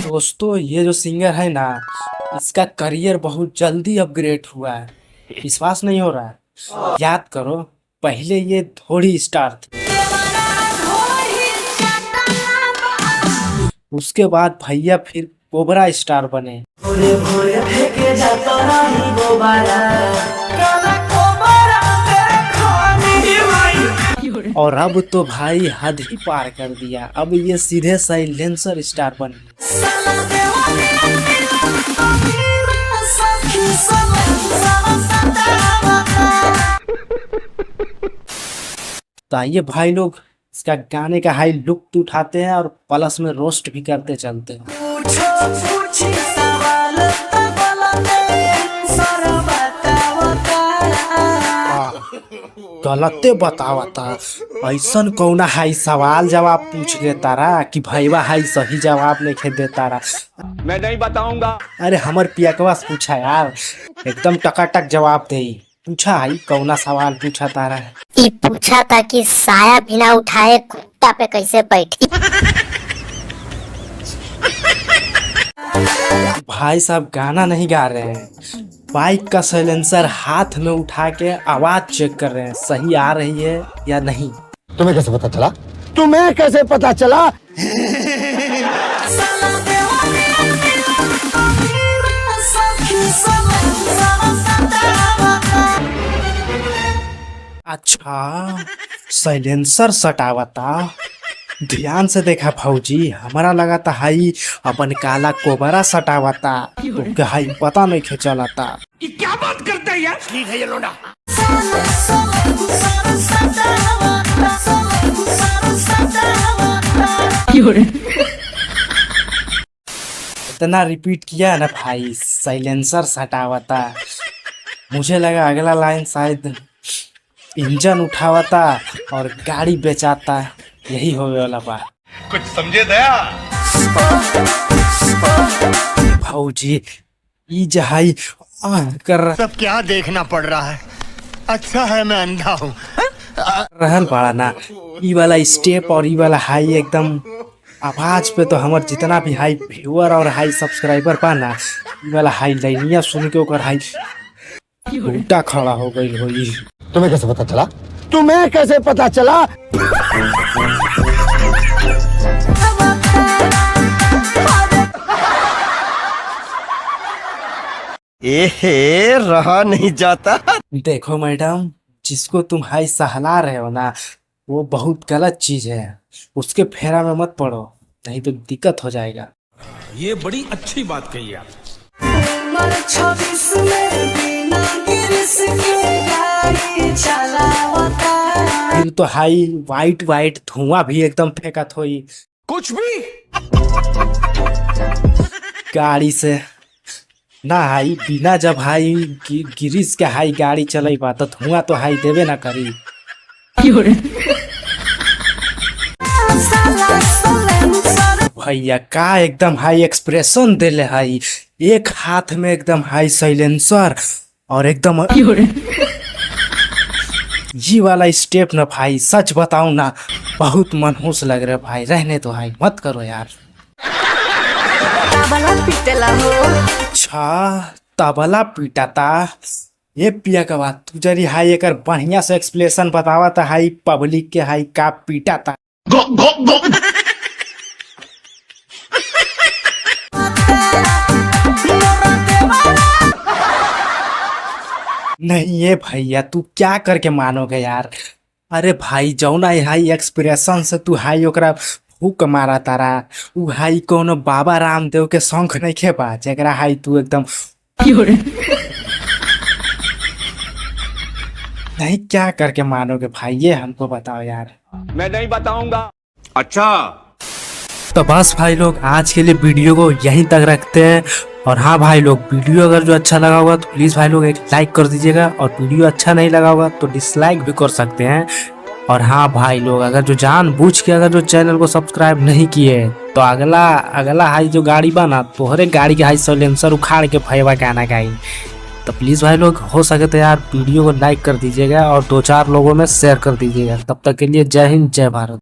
दोस्तों ये जो सिंगर है ना, इसका करियर बहुत जल्दी अपग्रेड हुआ है। विश्वास नहीं हो रहा है? याद करो, पहले ये थोड़ी स्टार थी, उसके बाद भैया फिर कोबरा स्टार बने, और अब तो भाई हद ही पार कर दिया। अब ये सीधे साइलेंसर स्टार बन गए। तो आइए भाई लोग इसका गाने का हाई लुक उठाते हैं और प्लस में रोस्ट भी करते चलते हैं। गलते बतावता, ऐसा कौना हाई सवाल जवाब पूछ लेता रहा कि भैया हाई सही जवाब नहीं देता रहा। मैं नहीं बताऊंगा। अरे हमर पियकवा से पूछा यार, एकदम टकाटक जवाब दे। पूछा हाई कौना सवाल पूछा तारा? ये पूछा था कि साया बिना उठाए कुत्ता पे कैसे बैठी। भाई साहब गाना नहीं गा रहे हैं, बाइक का साइलेंसर हाथ में उठा के आवाज चेक कर रहे हैं सही आ रही है या नहीं। तुम्हें कैसे पता चला? तुम्हें कैसे पता चला? अच्छा, साइलेंसर सटावता। ध्यान से देखा भौजी, हमारा लगा था हाई अपन काला कोबरा सटावता, तो हाई पता नहीं खिंचलाता। ये क्या बात करता है यार? ठीक है ये लोडा। इतना रिपीट किया ना भाई, साइलेंसर सटावता। मुझे लगा अगला लाइन शायद इंजन उठावता और गाड़ी बेचाता, यही होने वाला बात। कुछ समझे दया? भौजी ई जहाई कर सब क्या देखना पड़ रहा है? अच्छा है मैं अंधा हूँ। रहल पड़ा ना, ई वाला स्टेप और ई वाला हाई एकदम आवाज पे तो हमार जितना भी हाई व्यूअर और हाई सब्सक्राइबर पा ना, ई वाला हाई लाइनिया सुन के ओकर हाई उल्टा खड़ा हो गई होई। तुम्हें कैसे पता चला? तुम्हें कैसे पता चला? एहे रहा नहीं जाता। देखो मैडम, जिसको तुम हाई सहला रहे हो ना, वो बहुत गलत चीज है, उसके फेरा में मत पड़ो, नहीं तो दिक्कत हो जाएगा। ये बड़ी अच्छी बात कही आप। फिर तो हाई वाइट वाइट धुआं भी एकदम फेंकत होई कुछ भी गाड़ी से ना। हाई बिना जब हाई गिरिस के हाई गाड़ी चले बा तो धुआं तो हाई देवे ना करी। भैया का एकदम हाई एक्सप्रेशन देले हाई, एक हाथ में एकदम हाई साइलेंसर और एकदम ये वाला स्टेप ना भाई, सच बताऊं ना बहुत मनहूस लग रहा है भाई। रहने तो हाई मत करो यार। अच्छा तबला पीटाता, ये पिया का बात तू जरी हाई एक बढ़िया से एक्सप्लेनेशन बतावा था हाई पब्लिक के हाई का पीटाता। नहीं ये भैया तू क्या करके मानोगे यार? अरे भाई जौना हाई एक्सप्रेशन से तू हाई ओकरा फूक मारा तारा, उ हाई कोनो बाबा रामदेव के शंख नहीं खेपा जेकरा हाई तू एकदम नहीं। क्या करके मानोगे भाई, ये हमको बताओ यार। मैं नहीं बताऊंगा। अच्छा तो बस भाई लोग आज के लिए वीडियो को यहीं तक रखते हैं। और हाँ भाई लोग, वीडियो अगर जो अच्छा लगा होगा तो प्लीज़ भाई लोग एक लाइक कर दीजिएगा, और वीडियो अच्छा नहीं लगा होगा तो डिसलाइक भी कर सकते हैं। और हाँ भाई लोग, अगर जो जानबूझ के अगर जो चैनल को सब्सक्राइब नहीं किए तो अगला हाई जो गाड़ी बना तोहरे गाड़ी के हाई साइलेंसर उखाड़ के भैया गाना गाई। तो प्लीज़ भाई लोग हो सके तो यार वीडियो को लाइक कर दीजिएगा और 2-4 लोगों में शेयर कर दीजिएगा। तब तक के लिए जय हिंद जय भारत।